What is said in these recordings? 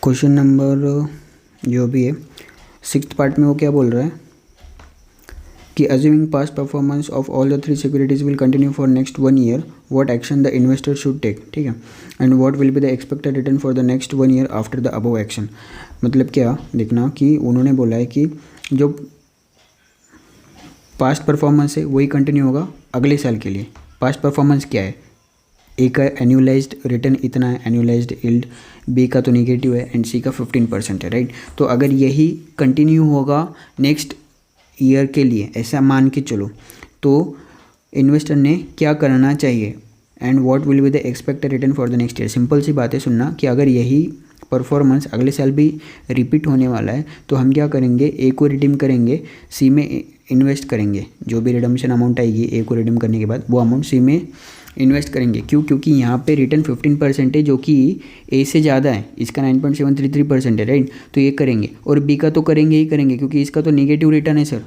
Question number जो भी है 6th पार्ट में वो क्या बोल रहा है कि assuming past performance of all the 3 securities will continue for next 1 year, what action the investor should take, ठीक है, and what will be the expected return for the next 1 year after the above action. मतलब क्या देखना कि उन्होंने बोला है कि जो पास्ट परफॉर्मेंस है वही कंटिन्यू होगा अगले साल के लिए। पास्ट परफॉर्मेंस क्या है, ए का एनुअलाइज्ड रिटर्न इतना है, एनुअलाइज्ड यील्ड, बी का तो निगेटिव है एंड सी का 15% है, राइट। तो अगर यही कंटिन्यू होगा नेक्स्ट ईयर के लिए, ऐसा मान के चलो, तो इन्वेस्टर ने क्या करना चाहिए and what will be the expected return for the next year. Simple सी बात है, सुनना कि अगर यही परफॉर्मेंस अगले साल भी रिपीट होने वाला है तो हम क्या करेंगे, ए को रिडीम करेंगे, सी में इन्वेस्ट करेंगे। जो भी रिडम्पशन अमाउंट आएगी ए को रिडीम करने के बाद वो अमाउंट सी में इन्वेस्ट करेंगे। क्यों? क्योंकि यहाँ पे रिटर्न 15% है जो कि ए से ज़्यादा है, इसका 9.733% है, राइट। तो ये करेंगे और बी का तो करेंगे ही करेंगे क्योंकि इसका तो नेगेटिव रिटर्न है सर,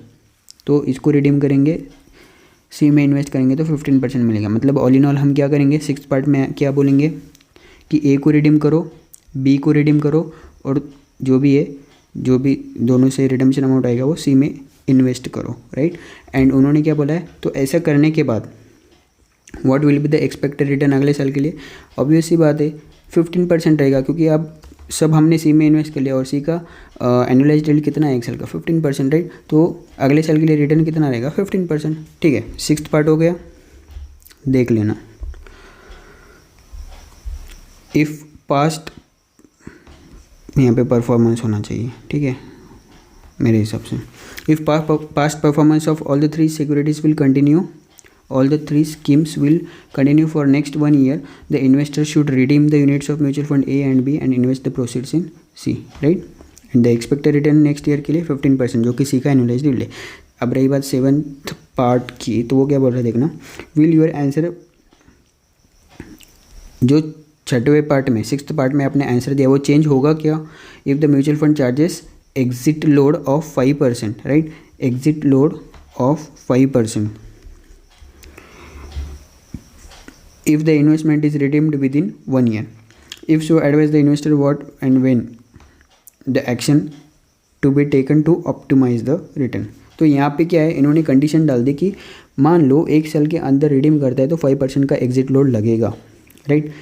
तो इसको रिडीम करेंगे, सी में इन्वेस्ट करेंगे तो 15% मिलेगा। मतलब ऑल इन ऑल हम क्या करेंगे, 6th पार्ट में क्या बोलेंगे कि ए को रिडीम करो, बी को रिडीम करो और जो भी है, जो भी दोनों से रिडम्पशन अमाउंट आएगा वो सी में इन्वेस्ट करो, राइट। एंड उन्होंने क्या बोला है, तो ऐसा करने के बाद what will be the expected return अगले साल के लिए, ऑब्वियस सी बात है 15% रहेगा क्योंकि अब सब हमने सी में इन्वेस्ट कर लिया और सी का एनुअलाइज्ड यील्ड कितना है एक साल का 15%, राइट। तो अगले साल के लिए रिटर्न कितना रहेगा 15%, ठीक है। 6th पार्ट हो गया, देख लेना। इफ़ पास्ट यहाँ पे परफॉर्मेंस होना चाहिए, ठीक है मेरे हिसाब से। If past performance of all the 3 securities will continue, all the 3 schemes will continue for next 1 year, the investor should redeem the units of mutual fund A and B and invest the proceeds in C, right, and the expected return next year के लिए 15% जो कि C का annualised yield है। अब रही बात 7th part की, तो वो क्या बोल रहा है देखना, विल योर आंसर, जो 6वें पार्ट में 6th पार्ट में आपने आंसर दिया वो चेंज होगा क्या, if the mutual fund charges exit load of 5%, right, exit load of 5%, if the investment is redeemed within 1 year. If so, advise the investor what and when the action to be taken to optimize the return. तो यहाँ पे क्या है, इन्होंने condition डाल दी कि मान लो 1 साल के अंदर रिडीम करता है तो 5% का एग्जिट लोड लगेगा, राइट।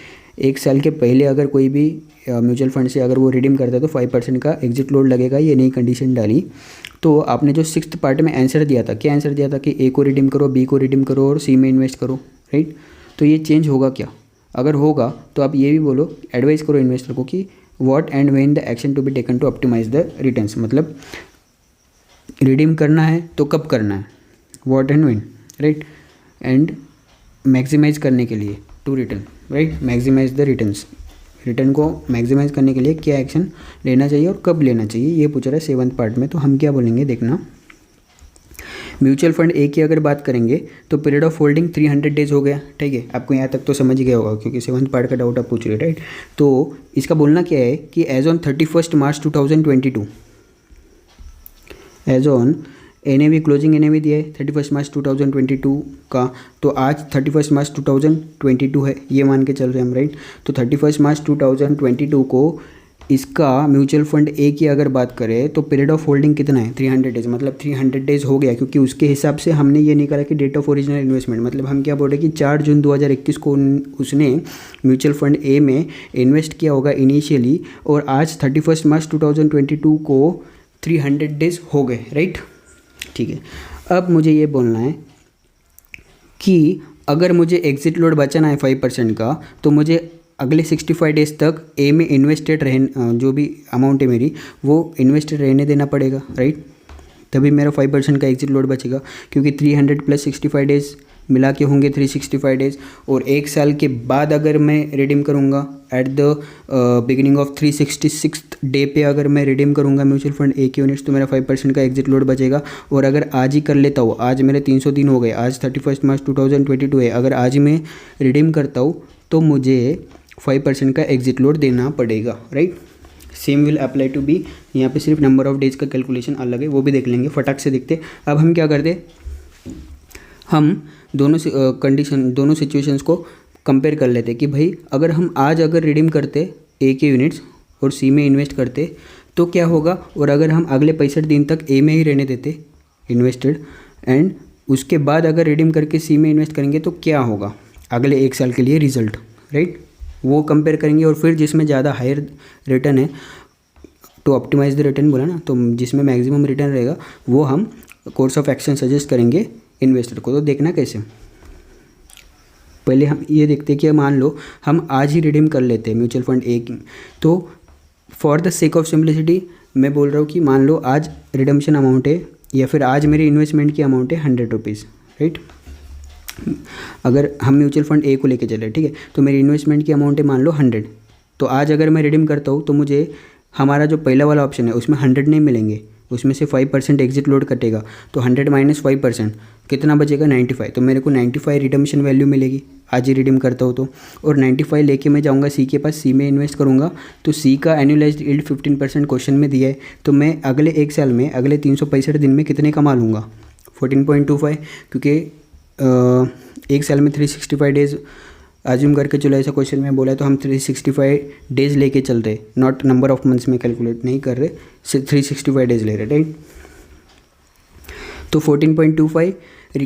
1 साल के पहले अगर कोई भी म्यूचुअल फंड से अगर वो रिडीम करता है तो 5% का एग्जिट लोड लगेगा, ये नई कंडीशन डाली। तो आपने जो 6th पार्ट में आंसर दिया था, क्या आंसर दिया था कि ए को रिडीम करो, बी को रिडीम करो और सी में इन्वेस्ट करो, राइट। तो ये चेंज होगा क्या, अगर होगा तो आप ये भी बोलो, एडवाइस करो इन्वेस्टर को कि what and when the action to be taken to optimise the returns. मतलब रिडीम करना है तो कब करना है, what and when, right, and maximise करने के लिए to return, right, maximise the returns, return को मैक्सिमाइज करने के लिए क्या एक्शन लेना चाहिए और कब लेना चाहिए, ये पूछ रहा है 7th पार्ट में। तो हम क्या बोलेंगे देखना, म्यूचुअल फंड ए की अगर बात करेंगे तो पीरियड ऑफ होल्डिंग 300 डेज हो गया, ठीक है। आपको यहाँ तक तो समझ गया होगा क्योंकि 7th पार्ट का डाउट आप पूछ रहे हो, राइट। तो इसका बोलना क्या है कि as on 31 March 2022, as on NAV closing NAV दिया है 31 मार्च 2022 का, तो आज 31 मार्च 2022 है, ये मान के चल रहे हैं हम, राइट। तो 31 मार्च 2022 को इसका म्यूचुअल फंड ए की अगर बात करें तो पीरियड ऑफ होल्डिंग कितना है 300 डेज, मतलब 300 डेज हो गया क्योंकि उसके हिसाब से हमने ये निकाला कि डेट ऑफ ओरिजिनल इन्वेस्टमेंट, मतलब हम क्या बोल रहे हैं कि 4 जून 2021 को उसने म्यूचुअल फंड ए में इन्वेस्ट किया होगा इनिशियली, और आज 31 मार्च 2022 को 300 डेज हो गए, राइट, ठीक है। अब मुझे ये बोलना है कि अगर मुझे एग्जिट लोड बचाना है 5% का, तो मुझे अगले 65 डेज तक ए में इन्वेस्टेड जो भी अमाउंट है मेरी वो इन्वेस्टेड रहने देना पड़ेगा, राइट। तभी मेरा 5% का एग्जिट लोड बचेगा क्योंकि 300 + 65 डेज मिला के होंगे 365 डेज, और 1 साल के बाद अगर मैं रिडीम करूँगा at the beginning of 366th day पे अगर मैं रिडीम करूँगा म्यूचुअल फंड ए के यूनिट्स तो मेरा 5% का एग्जिट लोड बचेगा। और अगर आज ही कर लेता हूँ, आज मेरे 300 दिन हो गए, आज 31 मार्च 2022 है, अगर आज ही मैं रिडीम करता हूँ तो मुझे 5% का एग्जिट लोड देना पड़ेगा, right. Same will apply to B, यहाँ पे सिर्फ नंबर ऑफ डेज का कैलकुलेशन अलग है, वो भी देख लेंगे, फटाक से देखते। अब हम क्या करते, हम दोनों कंडीशन दोनों सिचुएशंस को कंपेयर कर लेते कि भाई अगर हम आज अगर रिडीम करते ए के यूनिट्स और सी में इन्वेस्ट करते तो क्या होगा, और अगर हम अगले 65 दिन तक ए में ही रहने देते इन्वेस्टेड, एंड उसके बाद अगर रिडीम करके सी में इन्वेस्ट करेंगे तो क्या होगा अगले 1 साल के लिए रिजल्ट, राइट। वो कंपेयर करेंगे और फिर जिसमें ज़्यादा हायर रिटर्न है, तो ऑप्टिमाइज द रिटर्न बोला ना, तो जिसमें मैक्सिमम रिटर्न रहेगा वो हम कोर्स ऑफ एक्शन सजेस्ट करेंगे इन्वेस्टर को। तो देखना कैसे, पहले हम ये देखते हैं कि मान लो हम आज ही रिडीम कर लेते हैं म्यूचुअल फंड ए की, तो for the sake of simplicity मैं बोल रहा हूँ कि मान लो आज रिडम्पशन अमाउंट है, या फिर आज मेरी इन्वेस्टमेंट की अमाउंट है 100 रुपीज़, राइट। अगर हम म्यूचुअल फंड ए को लेके चले, ठीक है, तो मेरी इन्वेस्टमेंट की अमाउंट है मान लो 100, तो आज अगर मैं रिडीम करता हूँ तो मुझे हमारा जो पहला वाला ऑप्शन है उसमें 100 नहीं मिलेंगे, उसमें से 5% एग्जिट लोड कटेगा, तो 100 माइनस 5% कितना बचेगा 95, तो मेरे को 95 रिडम्पशन वैल्यू मिलेगी आज ही रिडीम करता हूँ तो। और 95 लेके मैं जाऊँगा सी के पास, सी में इन्वेस्ट करूँगा, तो सी का एनुअलाइज्ड यील्ड 15% क्वेश्चन में दिया है, तो मैं अगले 1 साल में अगले 365 दिन में कितने कमा लूँगा 14.25, क्योंकि 1 साल में 365 डेज़ अज्यूम करके चलो, ऐसा क्वेश्चन में बोला है तो हम 365 डेज़ लेके चल रहे, नॉट नंबर ऑफ मंथ्स में कैलकुलेट नहीं कर रहे, सिर्फ 365 डेज़ ले रहे, राइट। तो 14.25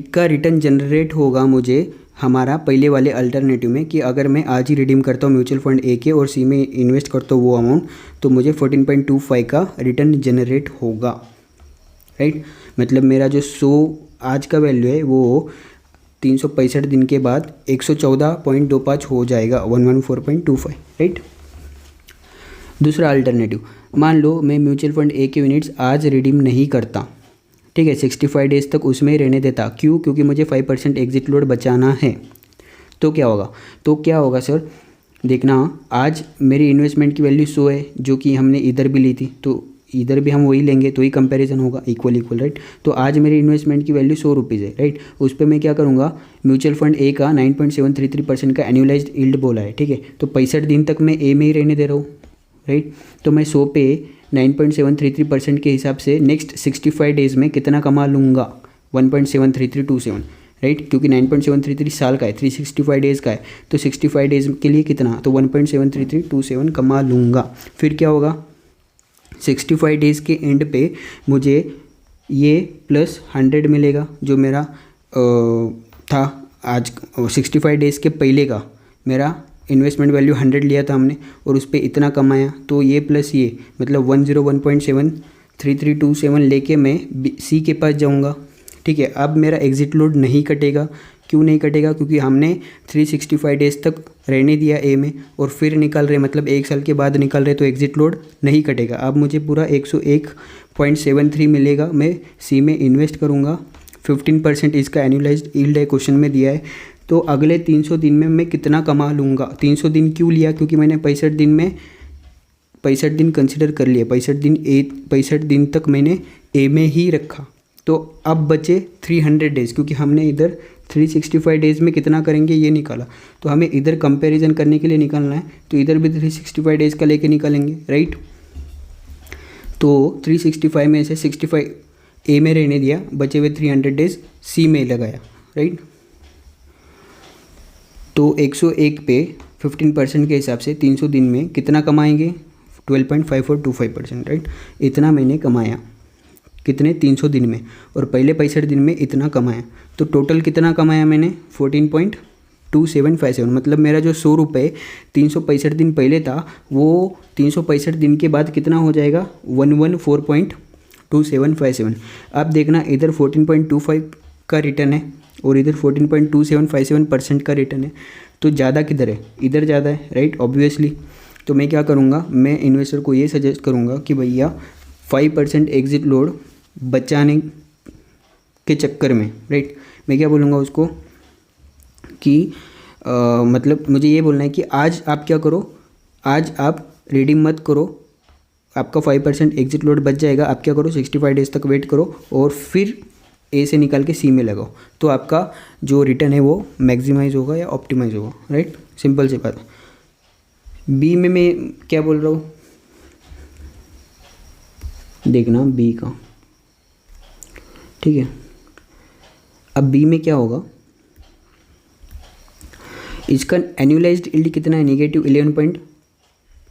का रिटर्न जनरेट होगा मुझे हमारा पहले वाले अल्टरनेटिव में, कि अगर मैं आज ही रिडीम करता हूँ म्यूचुअल फंड ए के और सी में इन्वेस्ट करता हूँ वो अमाउंट, तो मुझे 14.25 का रिटर्न जनरेट होगा, राइट। मतलब मेरा जो 100 आज का वैल्यू है वो 365 दिन के बाद 114.25 हो जाएगा, 114.25, राइट। दूसरा अल्टरनेटिव, मान लो मैं म्यूचुअल फंड ए के यूनिट्स आज रिडीम नहीं करता, ठीक है, 65 डेज़ तक उसमें ही रहने देता, क्यों, क्योंकि मुझे 5% एग्जिट लोड बचाना है। तो क्या होगा सर, देखना आज मेरी इन्वेस्टमेंट की वैल्यू 100 है, जो कि हमने इधर भी ली थी, तो इधर भी हम वही लेंगे तो ही कंपैरिजन होगा, इक्वल, राइट। तो आज मेरी इन्वेस्टमेंट की वैल्यू 100 रुपीज़ है, राइट। उस पर मैं क्या करूँगा, म्यूचुअल फंड ए का 9.733% का एनुअलाइज्ड यील्ड बोला है, ठीक है, तो 65 दिन तक मैं ए में ही रहने दे रहा हूँ, राइट। तो मैं 100 पे 9.733% के हिसाब से नेक्स्ट 65 डेज़ में कितना कमा लूँगा, 1.73327, राइट, क्योंकि 9.733 साल का है, 365 डेज़ का है, तो 65 डेज़ के लिए कितना, तो 1.73327 कमा लूँगा। फिर क्या होगा, 65 डेज़ के एंड पे मुझे ये प्लस 100 मिलेगा, जो मेरा था आज 65 डेज़ के पहले का मेरा इन्वेस्टमेंट वैल्यू 100 लिया था हमने और उस पर इतना कमाया, तो ये प्लस ये मतलब 101.73327 लेके मैं सी के पास जाऊंगा, ठीक है। अब मेरा एग्जिट लोड नहीं कटेगा, क्यों नहीं कटेगा, क्योंकि हमने 365 डेज़ तक रहने दिया ए में और फिर निकल रहे, मतलब 1 साल के बाद निकल रहे, तो एग्जिट लोड नहीं कटेगा। अब मुझे पूरा 101.73 मिलेगा, मैं सी में इन्वेस्ट करूँगा, 15% इसका एनुअलाइज्ड यील्ड है, क्वेश्चन में दिया है। तो अगले 300 दिन में मैं कितना कमा लूँगा, 300 दिन क्यों लिया, क्योंकि मैंने 65 दिन कंसिडर कर लिया, 65 दिन तक मैंने ए में ही रखा। तो अब बचे 300 डेज़, क्योंकि हमने इधर 365 डेज़ में कितना करेंगे ये निकाला, तो हमें इधर कंपैरिजन करने के लिए निकालना है, तो इधर भी 365 डेज़ का लेके निकालेंगे, राइट। तो 365 में से 65 ए में रहने दिया, बचे हुए 300 डेज़ सी में लगाया, राइट। तो 101 पे 15% के हिसाब से 300 दिन में कितना कमाएंगे, 12.5425%, राइट। इतना मैंने कमाया, कितने 300 दिन में, और पहले 65 दिन में इतना कमाया, तो टोटल कितना कमाया मैंने 14.2757, मतलब मेरा जो 100 रुपये 365 दिन पहले था वो 365 दिन के बाद कितना हो जाएगा 114.2757। अब देखना इधर 14.25 का रिटर्न है और इधर 14.2757% का रिटर्न है, तो ज़्यादा किधर है, इधर ज़्यादा है, राइट, ऑब्वियसली। तो मैं क्या करूँगा, मैं इन्वेस्टर को ये सजेस्ट करूँगा कि भैया 5% एग्जिट लोड बचाने के चक्कर में, राइट, मैं क्या बोलूँगा उसको कि मतलब मुझे ये बोलना है कि आज आप क्या करो, आज आप रिडीम मत करो, आपका 5% एग्जिट लोड बच जाएगा। आप क्या करो, 65 डेज़ तक वेट करो और फिर ए से निकाल के सी में लगाओ, तो आपका जो रिटर्न है वो मैक्सिमाइज होगा या ऑप्टिमाइज होगा, राइट, सिंपल सी बात। बी में मैं क्या बोल रहा हूँ, देखना बी का, ठीक है। अब बी में क्या होगा, इसका एनुअलाइज्ड यील्ड कितना है, -11.5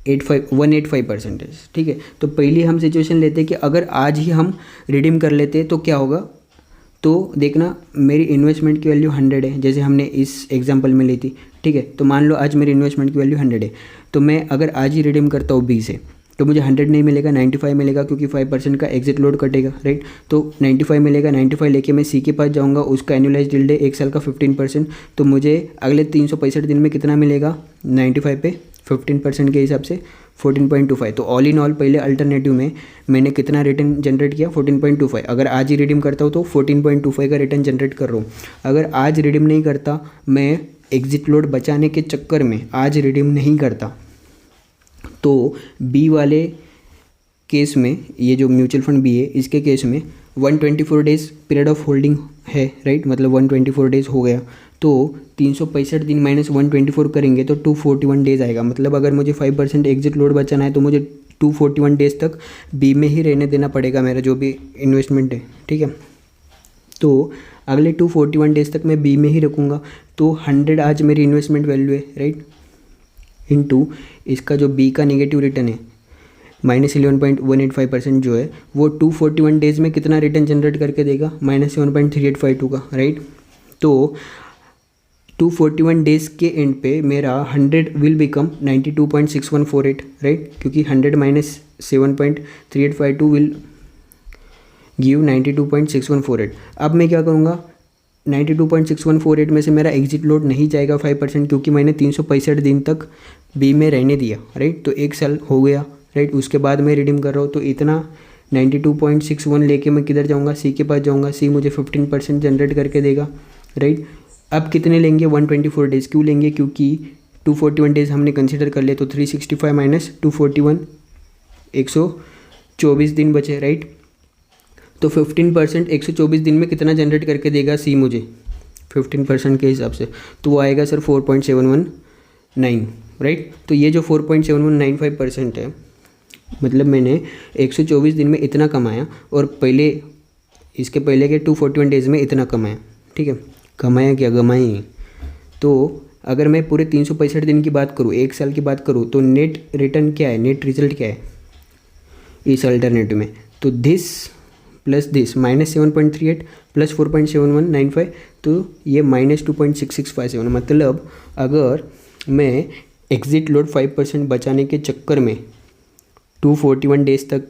185%। ठीक है, तो पहली हम सिचुएशन लेते हैं कि अगर आज ही हम रिडीम कर लेते तो क्या होगा। तो देखना मेरी इन्वेस्टमेंट की वैल्यू 100 है, जैसे हमने इस एग्जांपल में ली थी। ठीक है, तो मान लो आज मेरी इन्वेस्टमेंट की वैल्यू 100 है, तो मैं अगर आज ही रिडीम करता हूँ 20 से, तो मुझे 100 नहीं मिलेगा, 95 मिलेगा, क्योंकि 5% का एग्जिट लोड कटेगा, राइट। तो 95 मिलेगा, 95 लेके मैं सी के पास जाऊँगा, उसका एनुअलाइज्ड यील्ड है 1 साल का 15%, तो मुझे अगले 365 दिन में कितना मिलेगा 95 पे 15% के हिसाब से 14.25। तो ऑल इन ऑल पहले अल्टरनेटिव में मैंने कितना रिटर्न जनरेट किया 14.25। अगर आज ही रिडीम करता हूँ तो 14.25 का रिटर्न जनरेट कर रहा हूँ। अगर आज रिडीम नहीं करता, मैं एग्जिट लोड बचाने के चक्कर में आज रिडीम नहीं करता, तो बी वाले केस में, ये जो म्यूचुअल फंड बी है इसके केस में 124 डेज पीरियड ऑफ होल्डिंग है, राइट। मतलब 124 डेज हो गया, तो 365 दिन माइनस 124 करेंगे तो 241 डेज आएगा। मतलब अगर मुझे 5% एग्जिट लोड बचाना है तो मुझे 241 डेज तक बी में ही रहने देना पड़ेगा मेरा जो भी इन्वेस्टमेंट है। ठीक है, तो अगले 241 डेज तक मैं बी में ही रखूँगा। तो 100 आज मेरी इन्वेस्टमेंट वैल्यू है, राइट, इनटू इसका जो बी का नेगेटिव रिटर्न है -11.185% जो है, वो 241 डेज में कितना रिटर्न जनरेट करके देगा -7.3852 का, राइट। तो 241 डेज के एंड पे मेरा 100 विल बिकम 92.6148, राइट, क्योंकि 100 माइनस 7.3852 विल गिव 92.6148। अब मैं क्या करूँगा, 92.6148 में से मेरा एग्जिट लोड नहीं जाएगा 5%, क्योंकि मैंने 365 दिन तक बी में रहने दिया, राइट। तो 1 साल हो गया, राइट, उसके बाद मैं रिडीम कर रहा हूँ, तो इतना 92.61 लेके मैं किधर जाऊँगा, सी के पास जाऊँगा, सी मुझे 15% जनरेट करके देगा, राइट। अब कितने लेंगे 124 डेज़, क्यों लेंगे, क्योंकि 241 डेज़ हमने कंसिडर कर लिए, तो 365 माइनस 241 124 दिन बचे, राइट। तो 15% 124 दिन में कितना जनरेट करके देगा सी मुझे 15% के हिसाब से, तो वो आएगा सर 4.719, राइट। तो ये जो 4.7195% है, मतलब मैंने 124 दिन में इतना कमाया और पहले इसके पहले के 241 डेज़ में इतना कमाया। ठीक है, कमाया क्या, गमाई। तो अगर मैं पूरे 365 दिन की बात करूँ, 1 साल की बात करूँ, तो नेट रिटर्न क्या है, नेट रिजल्ट क्या है इस अल्टरनेटिव में, तो दिस प्लस दिस -7.38 प्लस 4.7195, तो ये -2.6657। मतलब अगर मैं एग्जिट लोड 5% बचाने के चक्कर में 241 डेज तक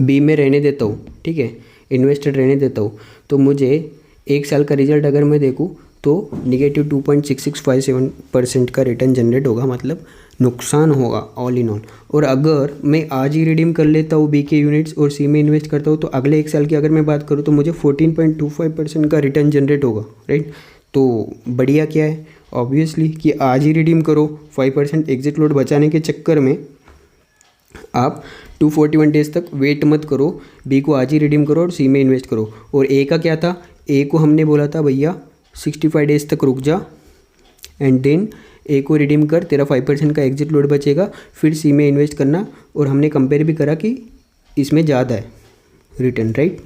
बी में रहने देता हूँ, ठीक है, इन्वेस्टेड रहने देता हूँ, तो मुझे 1 साल का रिजल्ट अगर मैं देखूँ तो -2.6657% का रिटर्न जनरेट होगा, मतलब नुकसान होगा ऑल इन ऑल। और अगर मैं आज ही रिडीम कर लेता हूँ बी के यूनिट्स और सी में इन्वेस्ट करता हूँ, तो अगले 1 साल की अगर मैं बात करूँ तो मुझे 14.25% का रिटर्न जनरेट होगा, राइट। तो बढ़िया क्या है, ऑब्वियसली कि आज ही रिडीम करो, 5% एग्जिट लोड बचाने के चक्कर में आप 241 डेज तक वेट मत करो, बी को आज ही रिडीम करो और सी में इन्वेस्ट करो। और ए का क्या था, ए को हमने बोला था भैया 65 डेज तक रुक जा एंड देन ए को रिडीम कर, तेरा 5% का एग्जिट लोड बचेगा, फिर सी में इन्वेस्ट करना। और हमने कंपेयर भी करा कि इसमें ज़्यादा है रिटर्न, राइट।